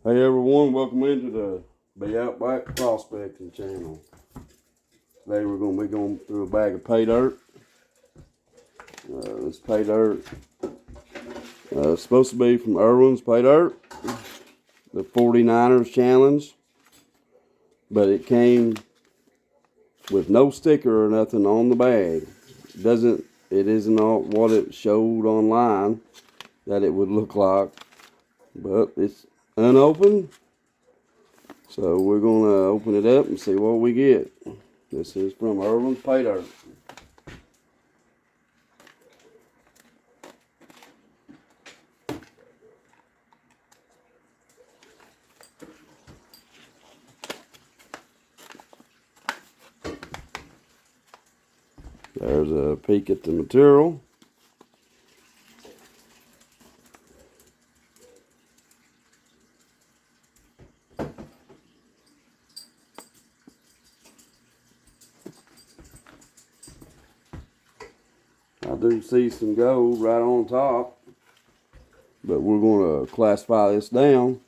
Hey everyone, welcome into the B-Outback prospecting channel. Today we're going to be going through a bag of Paydirt. This Paydirt it's supposed to be from Irwin's Paydirt, the 49'ers challenge, but it came with no sticker or nothing on the bag. It isn't all what it showed online that it would look like, but it's unopened. So we're going to open it up and see what we get. This is from Irwin's Paydirt. There's a peek at the material. I do see some gold right on top, but we're going to classify this down.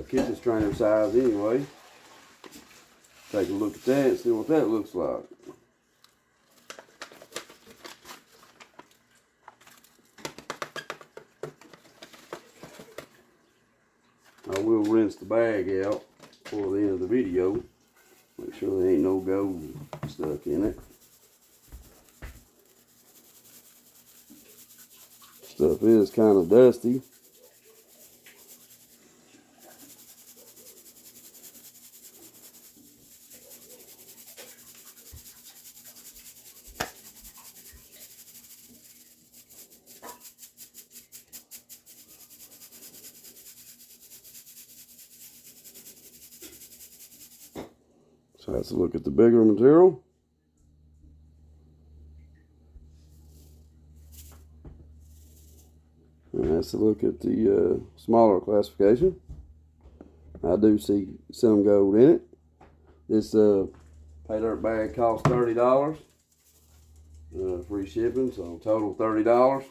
Kitchen strainer size anyway. Take a look at that and see what that looks like. I will rinse the bag out before the end of the video. Make sure there ain't no gold stuck in it. Stuff is kind of dusty. So let's look at the bigger material. And let's look at the smaller classification. I do see some gold in it. This Paydirt bag costs $30. Free shipping, so total $30.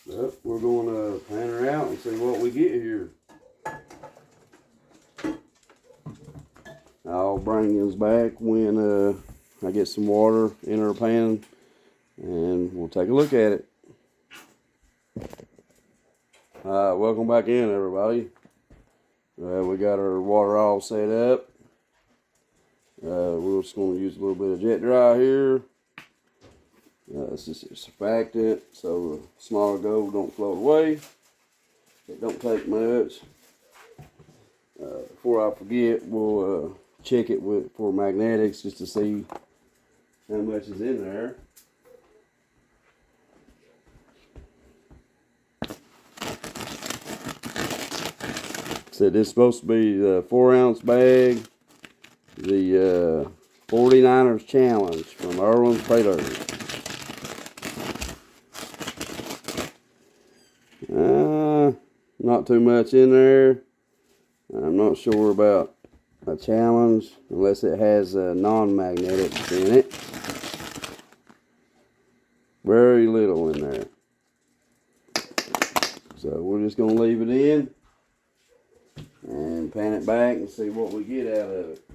But we're going to pan her out and see what we get here. I'll bring this back when I get some water in her pan, and we'll take a look at it. Welcome back in, everybody. We got our water all set up. We're just going to use a little bit of jet dry here. It's just a surfactant, so the smaller gold don't float away. It don't take much. Before I forget, we'll check it for magnetics just to see how much is in there. Said this is supposed to be the 4-ounce bag, the 49'ers challenge from Irwin's Paydirt. Not too much in there. I'm not sure about a challenge unless it has non-magnetics in it. Very little in there. So we're just going to leave it in and pan it back and see what we get out of it.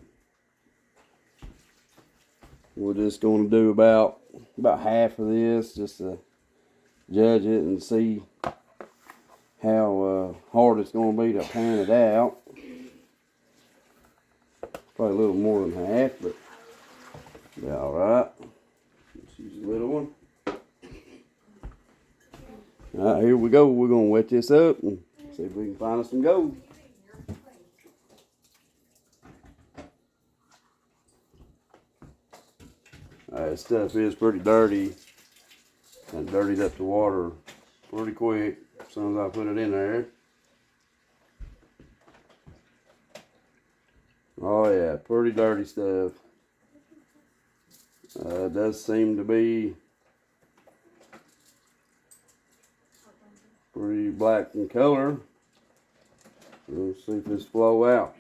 We're just going to do about half of this just to judge it and see how hard it's going to be to pan it out. Probably a little more than half, but yeah, alright. Let's use a little one. Alright, here we go. We're going to wet this up and see if we can find us some gold. This stuff is pretty dirty and dirtied up the water pretty quick as soon as I put it in there. Oh yeah, pretty dirty stuff. It does seem to be pretty black in color. We'll see if this flow out.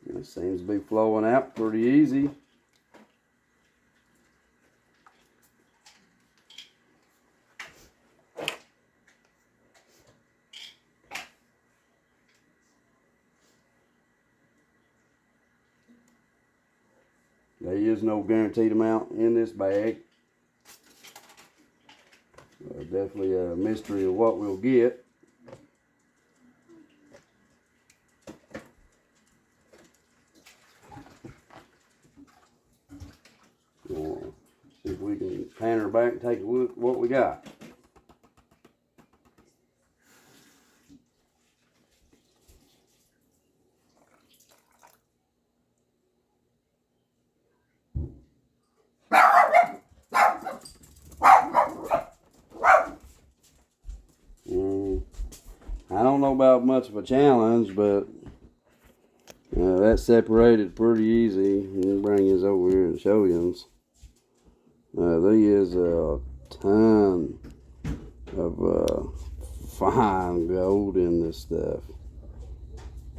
It seems to be flowing out pretty easy. There is no guaranteed amount in this bag. Definitely a mystery of what we'll get. See if we can pan her back and take a look at what we got. I don't know about much of a challenge, but that separated pretty easy. Let me bring this over here and show you. There is a ton of fine gold in this stuff.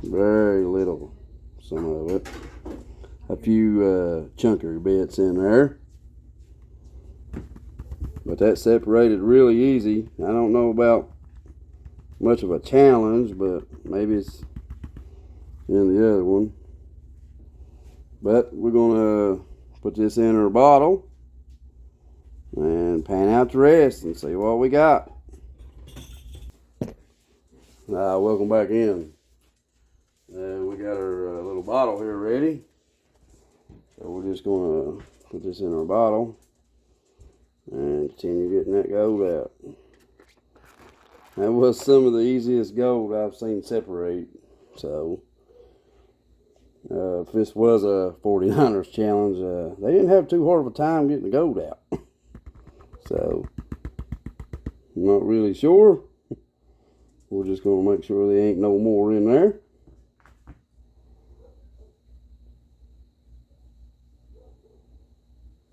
Very little, some of it. A few chunkier bits in there. But that separated really easy. I don't know about much of a challenge, but maybe it's in the other one. But we're gonna put this in our bottle and pan out the rest and see what we got. Welcome back in. We got our little bottle here ready. So we're just gonna put this in our bottle and continue getting that gold out. That was some of the easiest gold I've seen separate. So if this was a 49ers challenge, they didn't have too hard of a time getting the gold out. So I'm not really sure. We're just going to make sure there ain't no more in there.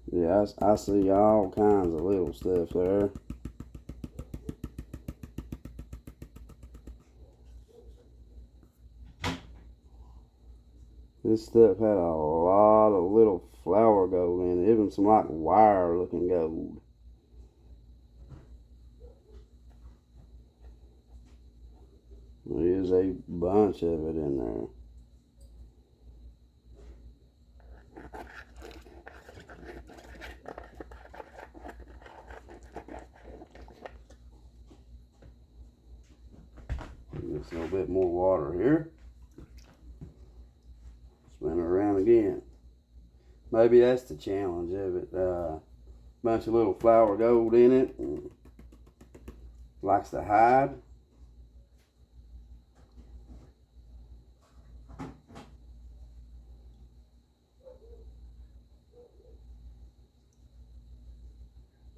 Yeah, I see all kinds of little stuff there. This stuff had a lot of little flower gold in it, even some like wire looking gold. There is a bunch of it in there. Just a little bit more water here. Spin it around again. Maybe that's the challenge of it. Bunch of little flower gold in it. And likes to hide.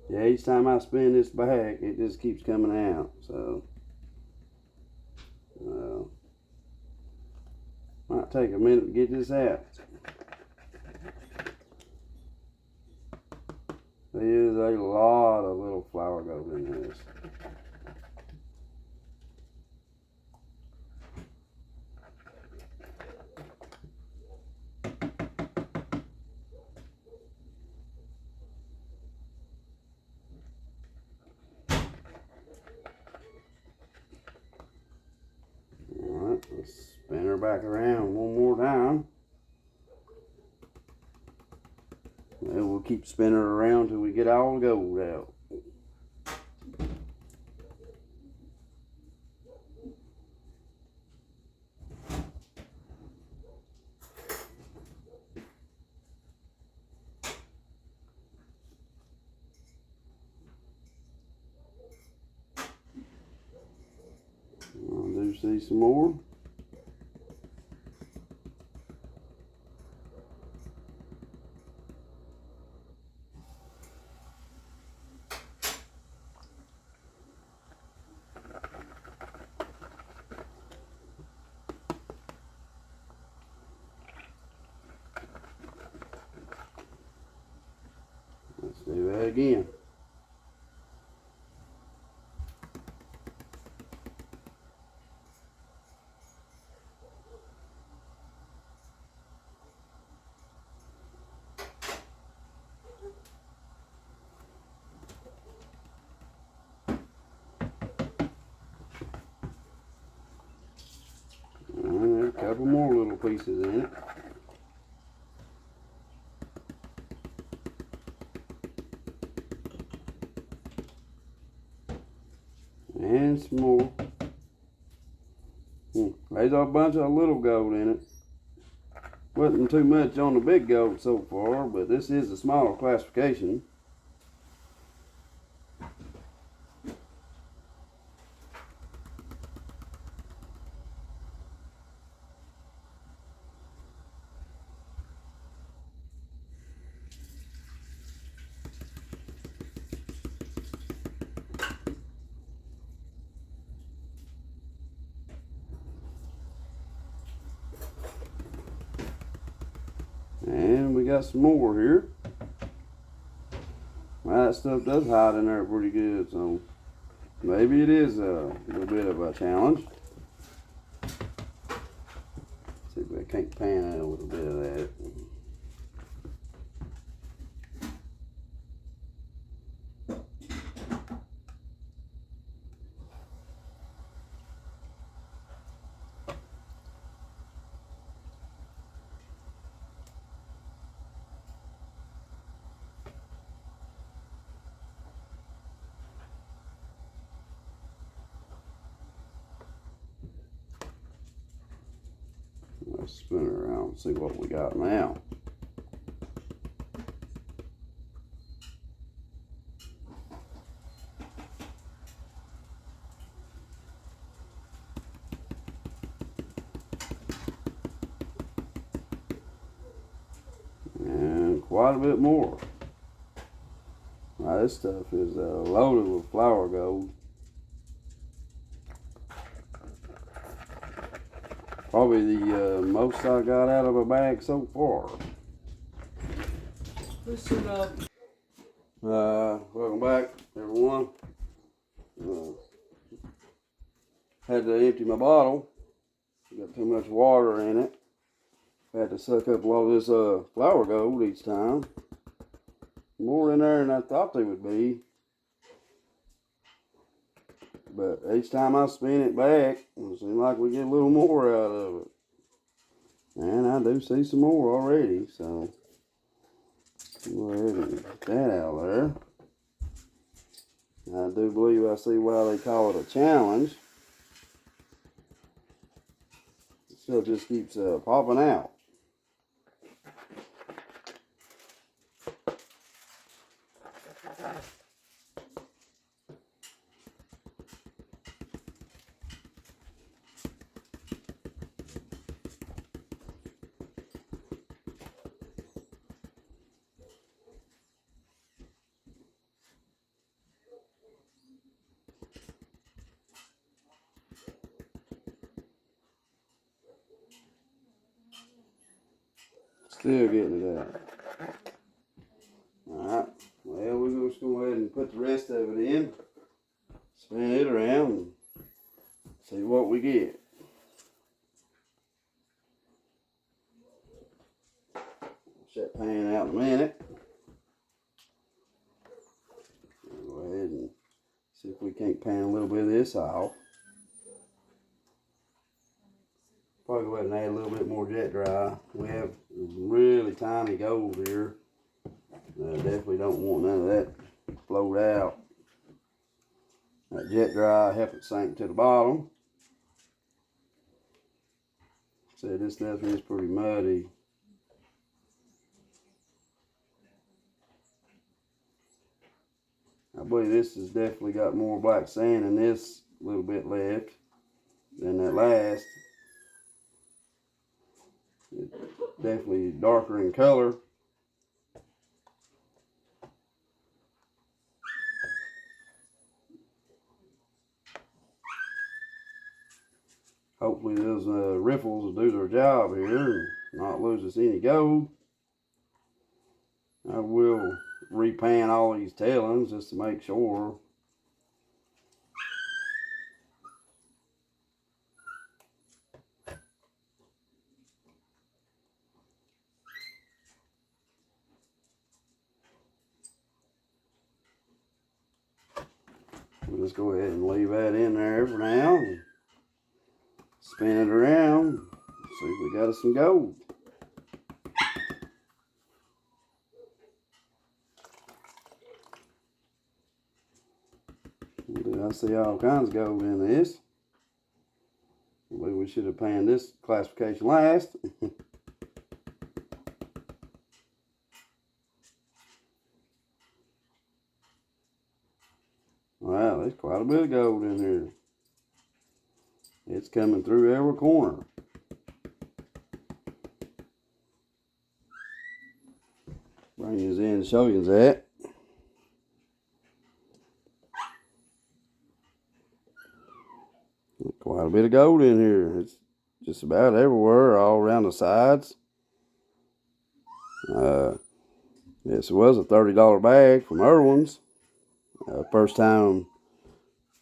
Yeah, each time I spin this back, it just keeps coming out. So might take a minute to get this out. There is a lot of little flower gold in this. Alright, let's spin her back around one more time. And we'll keep spinning her around till we get all the gold out. I do see some more. Let's do that again. And there's a couple more little pieces in it. And some more. There's a bunch of little gold in it. Wasn't too much on the big gold so far, but this is a smaller classification. And we got some more here. Well, that stuff does hide in there pretty good, so maybe it is a little bit of a challenge. See if I can't pan out a little bit of that. Let's spin it around and see what we got now. And quite a bit more. Now this stuff is loaded with flour gold. Probably the most I got out of a bag so far. Listen up. Welcome back, everyone. Had to empty my bottle. Got too much water in it. Had to suck up a lot of this flour gold each time. More in there than I thought they would be. But each time I spin it back, it seems like we get a little more out of it. And I do see some more already, so go ahead and get that out of there. I do believe I see why they call it a challenge. Stuff just keeps popping out. Still getting it out. Alright, well, we're just going to go ahead and put the rest of it in, spin it around, and see what we get. Set pan out in a minute. Go ahead and see if we can't pan a little bit of this off. Probably go ahead and add a little bit more jet dry. We have really tiny gold here. Definitely don't want none of that float out. That jet dry help it sink to the bottom. So this stuff is pretty muddy. I believe this has definitely got more black sand in this little bit left than that last. It's definitely darker in color. Hopefully those riffles will do their job here and not lose us any gold. I will repan all these tailings just to make sure. We'll just go ahead and leave that in there for now. And spin it around. See if we got us some gold. I see all kinds of gold in this. Maybe we should have panned this classification last. Wow, there's quite a bit of gold in here. It's coming through every corner. Bring you in to show you that. Quite a bit of gold in here. It's just about everywhere, all around the sides. This was a $30 bag from Irwin's. First time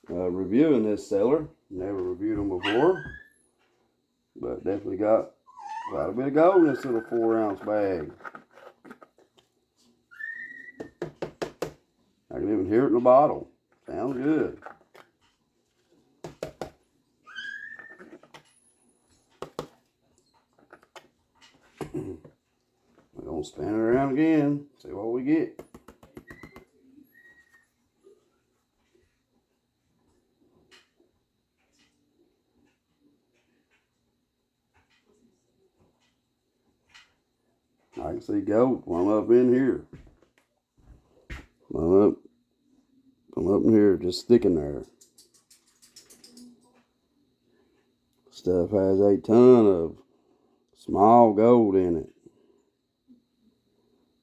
reviewing this seller. Never reviewed them before. But definitely got quite a bit of gold in this little 4-ounce bag. I can even hear it in the bottle. Sounds good. We're going to spin it around again, see what we get. I can see gold plumb up in here. Plumb up in here, just sticking there. Stuff has a ton of small gold in it.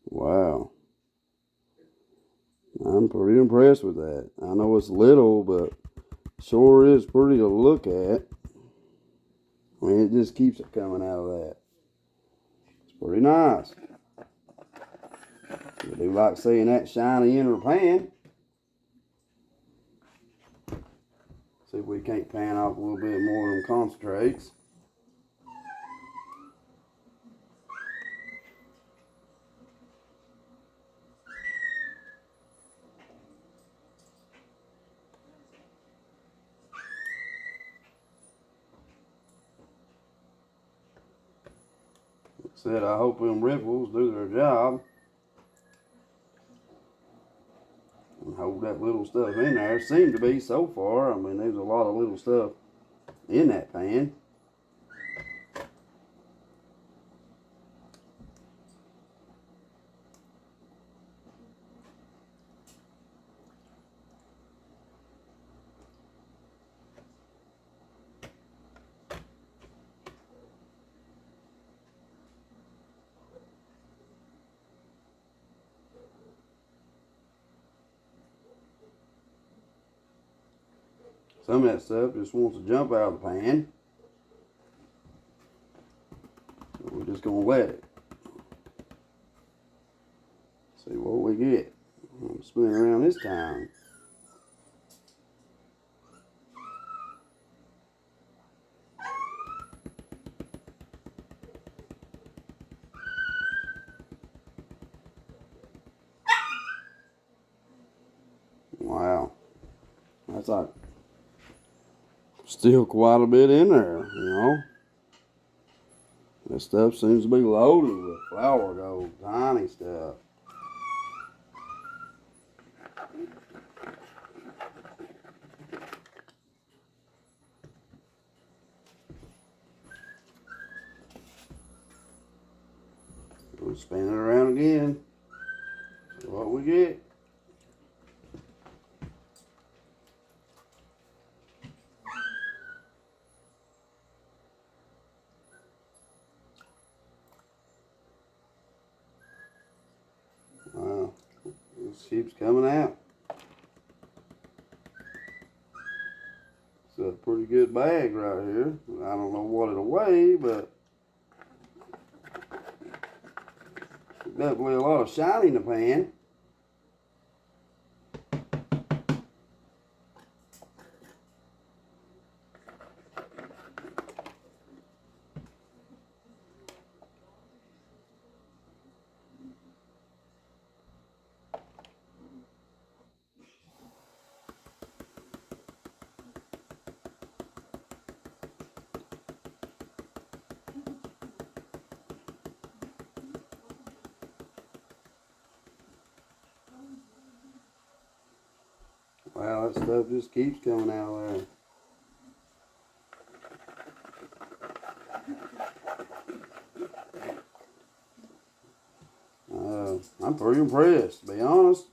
Wow. I'm pretty impressed with that. I know it's little, but sure is pretty to look at. I mean, it just keeps it coming out of that. It's pretty nice. I do like seeing that shiny inner pan. See if we can't pan off a little bit more of them concentrates. Like I said, I hope them ripples do their job and hold that little stuff in there. Seemed to be so far. I mean, there's a lot of little stuff in that pan. Some of that stuff just wants to jump out of the pan. So we're just going to let it. See what we get. I'm going to spin around this time. Wow. That's like still quite a bit in there, you know. This stuff seems to be loaded with flour gold, tiny stuff. We'll spin it around again. See what we get. Wow, this keeps coming out. It's a pretty good bag right here. I don't know what it'll weigh, but definitely a lot of shine in the pan. Wow, that stuff just keeps coming out of there. I'm pretty impressed, to be honest.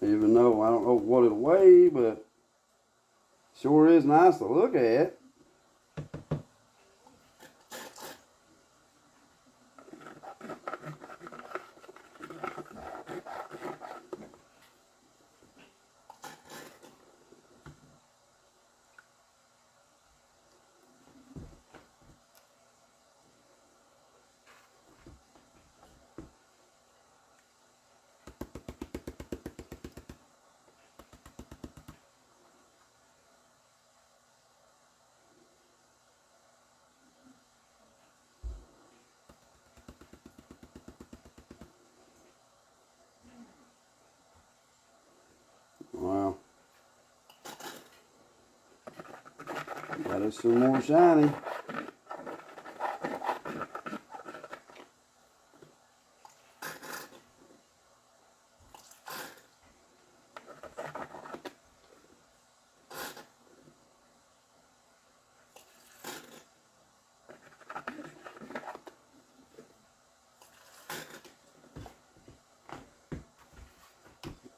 Even though I don't know what it'll weigh, but sure is nice to look at. Wow. Got us some more shiny.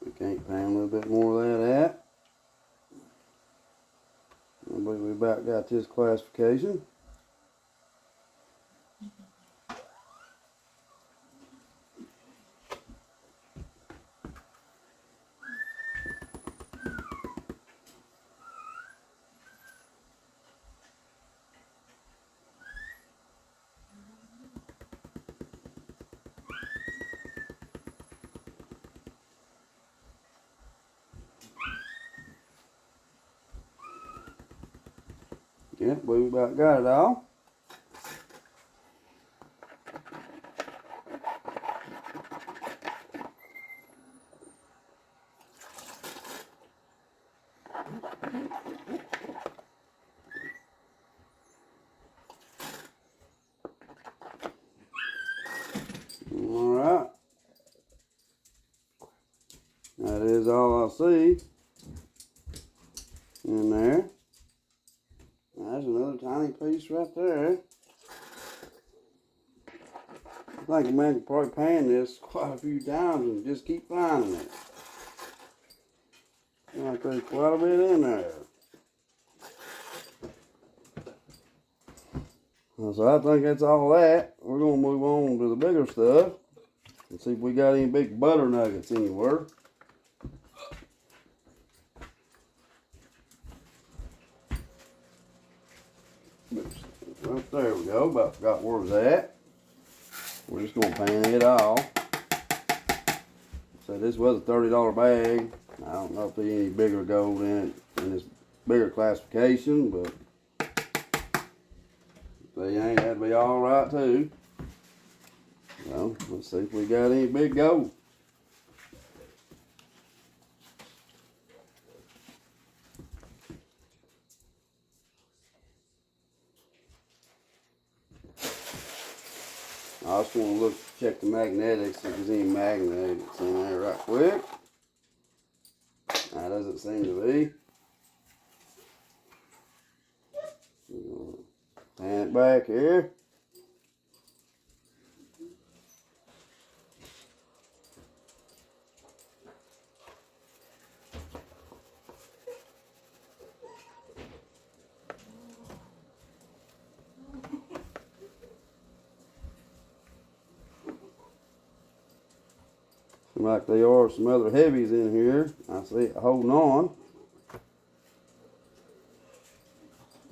We can't find a little bit more of that at. I believe we about got this classification. Yeah, we about got it all. Alright. That is all I see in there. There's another tiny piece right there. I think a man could probably pan this quite a few times and just keep finding it. Like there's quite a bit in there. So I think that's all that. We're going to move on to the bigger stuff and see if we got any big butter nuggets anywhere. Well, there we go. About forgot where it was at. We're just going to pan it all. So this was a $30 bag. I don't know if there's any bigger gold in it in this bigger classification, but if they ain't, that'd be all right too. So let's see if we got any big gold. I just want to look, check the magnetics, if there's any magnetics in there right quick. That doesn't seem to be. Pan it back here. Seems like there are some other heavies in here. I see it holding on.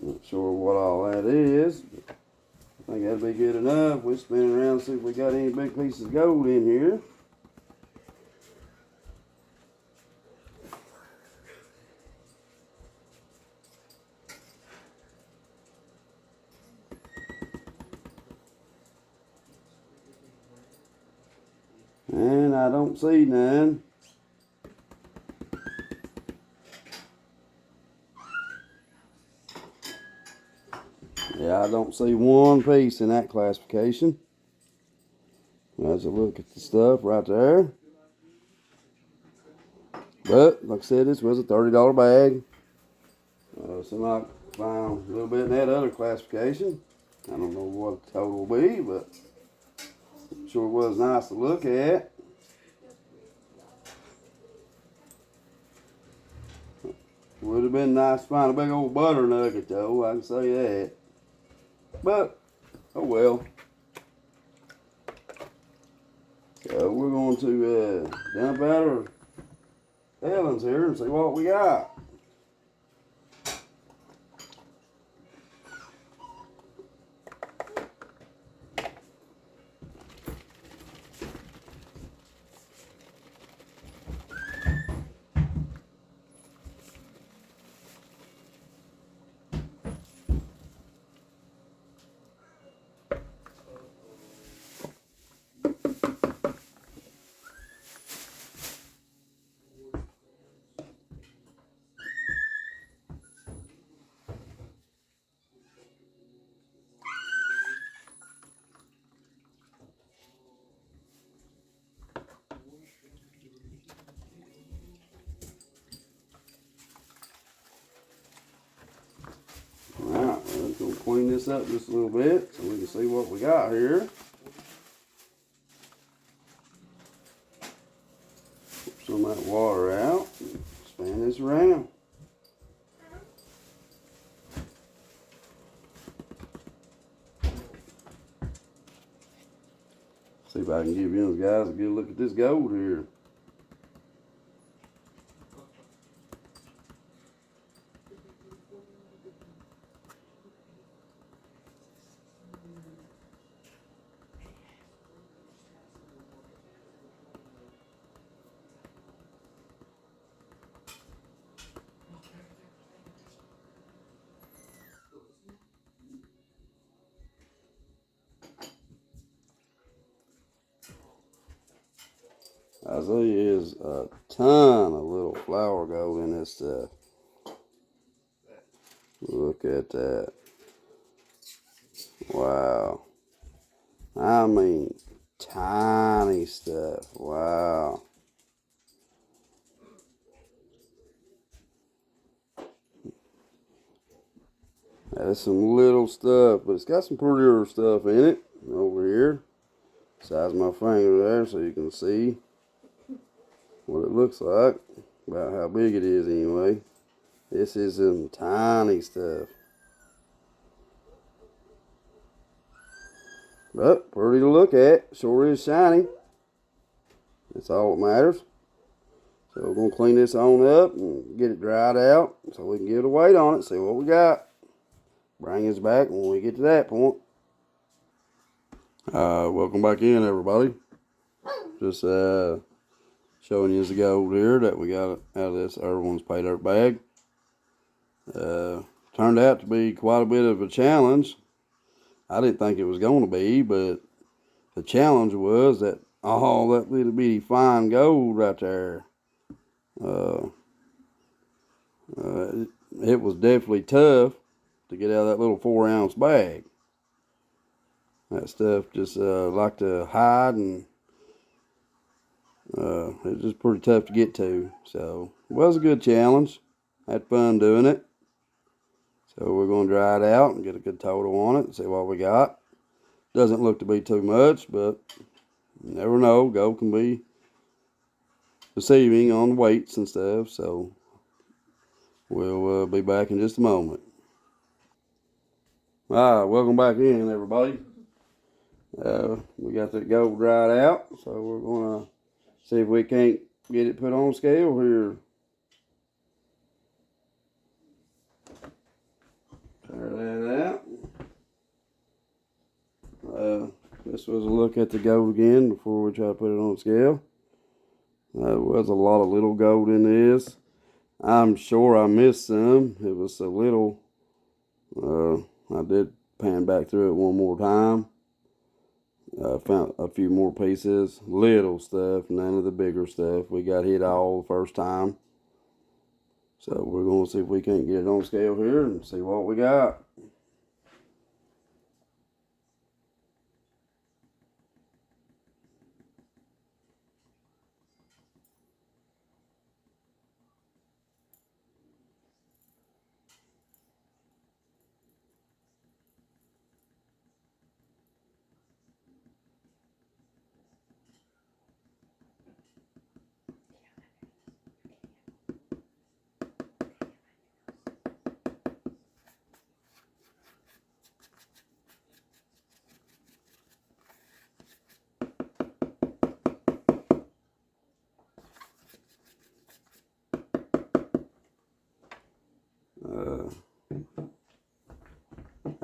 Not sure what all that is. I think that'd be good enough. We'll spin around and see if we got any big pieces of gold in here. And I don't see none. Yeah, I don't see one piece in that classification. Let's look at the stuff right there. But like I said, this was a $30 bag. So I found a little bit in that other classification. I don't know what the total will be, but sure was nice to look at. Would have been nice to find a big old butter nugget though, I can say that. But, oh well. So we're going to dump out our Evans here and see what we got. Alright, let's go clean this up just a little bit so we can see what we got here. Put some of that water out. Span this around. See if I can give you guys a good look at this gold here. There is a ton of little flower gold in this stuff. Look at that. Wow. I mean, tiny stuff. Wow. That's some little stuff, but it's got some prettier stuff in it over here. Size of my finger there so you can see what it looks like. About how big it is anyway. This is some tiny stuff. But pretty to look at. Sure is shiny. That's all that matters. So we're going to clean this on up and get it dried out so we can give it a weight on it, see what we got. Bring us back when we get to that point. Welcome back in, everybody. Just showing you the gold here that we got out of this Irwin's Paydirt bag. Turned out to be quite a bit of a challenge. I didn't think it was going to be, but the challenge was that all that little bitty fine gold right there. It was definitely tough to get out of that little 4-ounce bag. That stuff just like to hide, and it's just pretty tough to get to. So it was a good challenge. Had fun doing it. So we're going to dry it out and get a good total on it and see what we got. Doesn't look to be too much, but you never know. Gold can be deceiving on weights and stuff. So we'll be back in just a moment. Alright, welcome back in, everybody. We got that gold dried out, so we're going to see if we can't get it put on scale here. Tear that out. This was a look at the gold again before we try to put it on scale. There was a lot of little gold in this. I'm sure I missed some. It was so little. I did pan back through it one more time. Found a few more pieces. Little stuff, none of the bigger stuff. We got hit all the first time. So we're going to see if we can't get it on scale here and see what we got.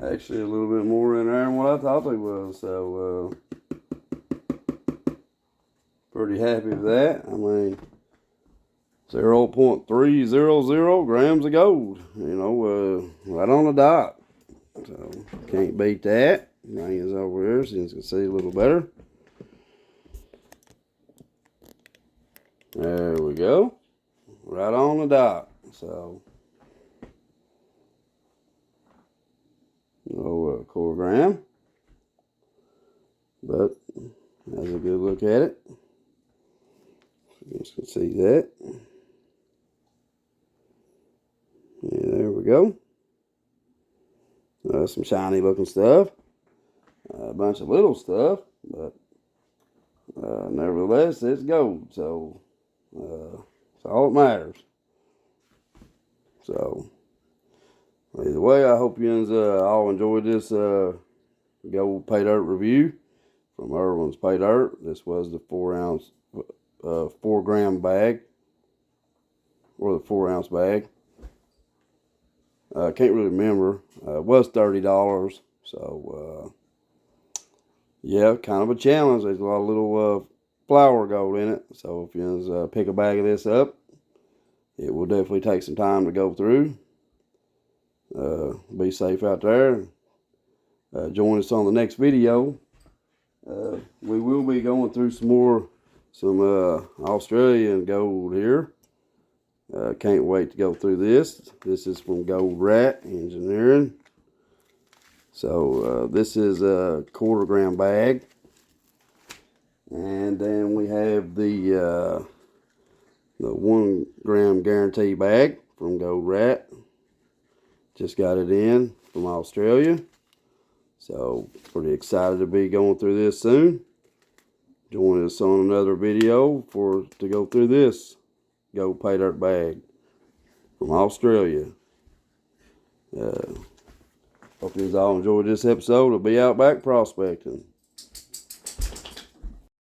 Actually, a little bit more in there than what I thought they was. So, pretty happy with that. I mean, 0.300 grams of gold. You know, right on the dot. So, can't beat that. Bring this over here so you can see a little better. There we go. Right on the dot. So, no quarter gram. But, that's a good look at it. You guys can see that. Yeah, there we go. Some shiny looking stuff. A bunch of little stuff, but nevertheless, it's gold. So, it's all that matters. So, either way, I hope you all enjoyed this gold Paydirt review from Irwin's Paydirt. This was the 4-ounce, 4-gram bag, or the 4-ounce bag. I can't really remember. It was $30. So, yeah, kind of a challenge. There's a lot of little flour gold in it. So, if you pick a bag of this up, it will definitely take some time to go through. Be safe out there. Join us on the next video. We will be going through some Australian gold here. Can't wait to go through this. This is from Gold Rat Engineering. So this is a 1/4 gram bag. And then we have the 1 gram guarantee bag from Gold Rat. Just got it in from Australia. So pretty excited to be going through this soon. Join us on another video to go through this gold Paydirt bag from Australia. Hope you all enjoyed this episode of B-Outback Prospecting.